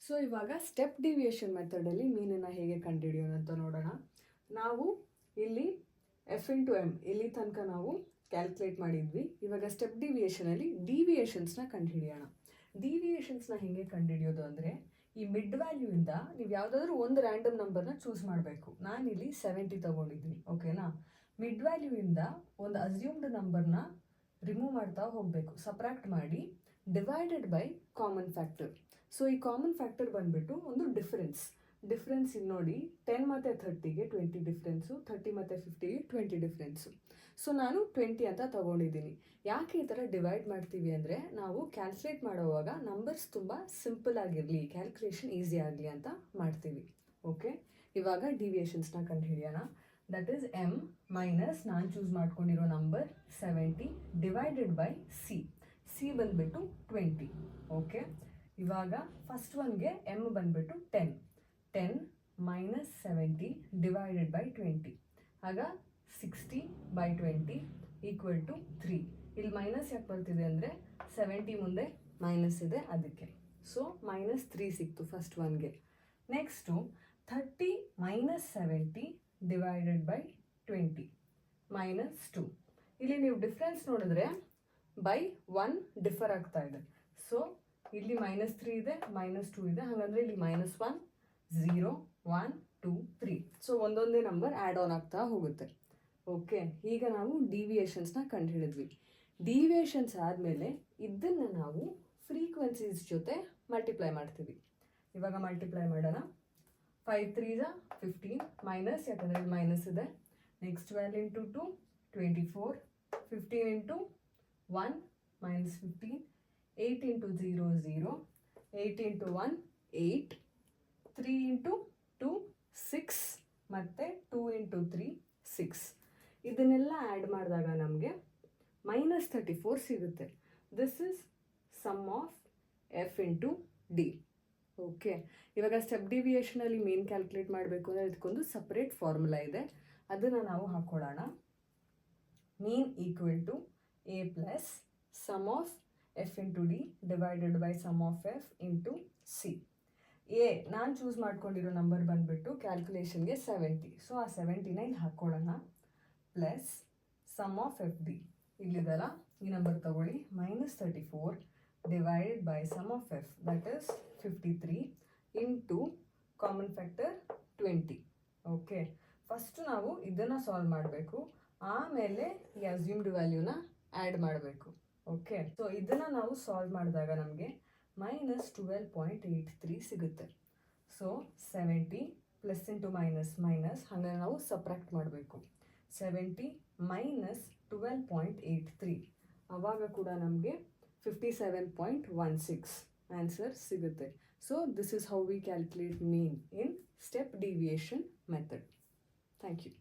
So ಇವಾಗ step deviation ಮೆಥಡಲ್ಲಿ ಮೀನನ್ನು ಹೇಗೆ ಕಂಡುಹಿಡಿಯೋಣ ಅಂತ ನೋಡೋಣ. ನಾವು ಇಲ್ಲಿ ಎಫ್ ಇಂಟು ಎಮ್ ಇಲ್ಲಿ ತನಕ ನಾವು ಕ್ಯಾಲ್ಕುಲೇಟ್ ಮಾಡಿದ್ವಿ. ಇವಾಗ ಸ್ಟೆಪ್ ಡಿವಿಯೇಷನಲ್ಲಿ ಡಿವಿಯೇಷನ್ಸ್ನ ಕಂಡುಹಿಡಿಯೋಣ. ಡಿವಿಯೇಷನ್ಸ್ನ ಹೇಗೆ ಕಂಡುಹಿಡಿಯೋದು ಅಂದರೆ, ಈ ಮಿಡ್ ವ್ಯಾಲ್ಯೂಯಿಂದ ನೀವು ಯಾವುದಾದ್ರೂ ಒಂದು ರ್ಯಾಂಡಮ್ ನಂಬರ್ನ ಚೂಸ್ ಮಾಡಬೇಕು. ನಾನಿಲ್ಲಿ 70 ತೊಗೊಂಡಿದ್ದೀನಿ, ಓಕೆನಾ. ಮಿಡ್ ವ್ಯಾಲ್ಯೂಯಿಂದ ಒಂದು ಅಸ್ಯೂಮ್ಡ್ ನಂಬರ್ನ ರಿಮೂವ್ ಮಾಡ್ತಾ ಹೋಗಬೇಕು, ಸಪ್ರಾಕ್ಟ್ ಮಾಡಿ, divided by common factor. So ಈ ಕಾಮನ್ ಫ್ಯಾಕ್ಟರ್ ಬಂದುಬಿಟ್ಟು ಒಂದು ಡಿಫರೆನ್ಸ್ ಇಲ್ಲಿ ನೋಡಿ, 10 ಮತ್ತು 30ಗೆ 20 ಡಿಫ್ರೆನ್ಸು, 30 ಮತ್ತು 50ಗೆ 20 ಡಿಫ್ರೆನ್ಸು. ಸೊ ನಾನು 20 ಅಂತ ತೊಗೊಂಡಿದ್ದೀನಿ. ಯಾಕೆ ಈ ಥರ ಡಿವೈಡ್ ಮಾಡ್ತೀವಿ ಅಂದರೆ, ನಾವು ಕ್ಯಾಲ್ಕುಲೇಟ್ ಮಾಡುವಾಗ ನಂಬರ್ಸ್ ತುಂಬ ಸಿಂಪಲ್ ಆಗಿರಲಿ, ಕ್ಯಾಲ್ಕುಲೇಷನ್ ಈಸಿ ಆಗಲಿ ಅಂತ ಮಾಡ್ತೀವಿ. ಓಕೆ, ಇವಾಗ ಡಿವಿಯೇಷನ್ಸ್ನ ಕಂಡುಹಿಡಿಯೋಣ. ದಟ್ ಈಸ್ ಎಮ್ ಮೈನಸ್ ನಾನು ಚೂಸ್ ಮಾಡ್ಕೊಂಡಿರೋ ನಂಬರ್ 70 ಡಿವೈಡೆಡ್ ಬೈ ಸಿ ಬಂದುಬಿಟ್ಟು 20. ಓಕೆ, ಇವಾಗ ಫಸ್ಟ್ ಒನ್ಗೆ ಎಮ್ ಬಂದುಬಿಟ್ಟು 10 ಮೈನಸ್ 70 ಡಿವೈಡೆಡ್ ಬೈ 20, ಆಗ 60 ಬೈ 20 ಈಕ್ವಲ್ ಟು 3. ಇಲ್ಲಿ ಮೈನಸ್ ಯಾಕೆ ಬರ್ತಿದೆ ಅಂದರೆ 70 ಮುಂದೆ ಮೈನಸ್ ಇದೆ ಅದಕ್ಕೆ. ಸೊ -3 ಸಿಕ್ತು ಫಸ್ಟ್ ಒನ್ಗೆ. Next 30 minus 70 divided by 20 -2. ಇಲ್ಲಿ ನೀವು ಡಿಫ್ರೆನ್ಸ್ ನೋಡಿದ್ರೆ ಬೈ 1 ಡಿಫರ್ ಆಗ್ತಾ ಇದೆ. ಸೊ ಇಲ್ಲಿ -3 ಇದೆ, -2 ಇದೆ, ಹಾಗಂದ್ರೆ ಇಲ್ಲಿ -1 0 1 2 3. ಸೊ ಒಂದೊಂದೇ ನಂಬರ್ ಆ್ಯಡ್ ಆನ್ ಆಗ್ತಾ ಹೋಗುತ್ತೆ. ಓಕೆ, ಈಗ ನಾವು ಡಿವಿಯೇಷನ್ಸ್ನ ಕಂಡುಹಿಡಿದ್ವಿ. ಡಿವಿಯೇಷನ್ಸ್ ಆದಮೇಲೆ ಇದನ್ನು ನಾವು ಫ್ರೀಕ್ವೆನ್ಸೀಸ್ ಜೊತೆ ಮಲ್ಟಿಪ್ಲೈ ಮಾಡ್ತೀವಿ. ಇವಾಗ ಮಲ್ಟಿಪ್ಲೈ ಮಾಡೋಣ. 5 3 15 ಮೈನಸ್, ಯಾಕಂದರೆ ಇಲ್ಲಿ ಮೈನಸ್ ಇದೆ. Next 12 into 2 24, 15 into 1 -15, 8 into 0 0, 8 into 1 8, 3 into 2 6, ಮತ್ತು 2 ಇಂಟು 3 6. ಇದನ್ನೆಲ್ಲ ಆ್ಯಡ್ ಮಾಡಿದಾಗ ನಮಗೆ -34 ಸಿಗುತ್ತೆ. This is sum of F into D. Okay, ಇವಾಗ ಸ್ಟೆಪ್ ಡಿವಿಯೇಷನಲ್ಲಿ ಮೇನ್ ಕ್ಯಾಲ್ಕುಲೇಟ್ ಮಾಡಬೇಕು ಅಂದರೆ ಇದಕ್ಕೊಂದು ಸಪ್ರೇಟ್ ಫಾರ್ಮುಲಾ ಇದೆ, ಅದನ್ನು ನಾವು ಹಾಕ್ಕೊಳ್ಳೋಣ. Mean equal to A plus sum of F into D divided by sum of F into C. A ನಾನು ಚೂಸ್ ಮಾಡ್ಕೊಂಡಿರೋ ನಂಬರ್ ಬಂದುಬಿಟ್ಟು ಕ್ಯಾಲ್ಕುಲೇಷನ್ಗೆ 70. ಸೊ ಆ 70ನ ಇಲ್ಲಿ ಹಾಕ್ಕೊಳ್ಳೋಣ. Plus sum of F D ಇಲ್ಲಿದಲ್ಲ, ಈ ನಂಬರ್ ತಗೊಳ್ಳಿ, -34 divided by sum of F that is 53 into common factor 20. Okay, first ನಾವು ಇದನ್ನು ಸಾಲ್ವ್ ಮಾಡಬೇಕು, ಆಮೇಲೆ ಈ ಅಸ್ಯೂಮ್ಡ್ ವ್ಯಾಲ್ಯೂನ ಆ್ಯಡ್ ಮಾಡಬೇಕು. ಓಕೆ, ಸೊ ಇದನ್ನು ನಾವು ಸಾಲ್ವ್ ಮಾಡಿದಾಗ ನಮಗೆ -12.83 ಸಿಗುತ್ತೆ. So 70 plus into minus minus, ಹಾಗಾಗಿ ನಾವು ಸಪ್ರಾಕ್ಟ್ ಮಾಡಬೇಕು. 70 ಮೈನಸ್ 12.83, ಆವಾಗ ಕೂಡ ನಮಗೆ 57.16 ಆನ್ಸರ್ ಸಿಗುತ್ತೆ. So this is how we calculate mean in step deviation method. Thank you.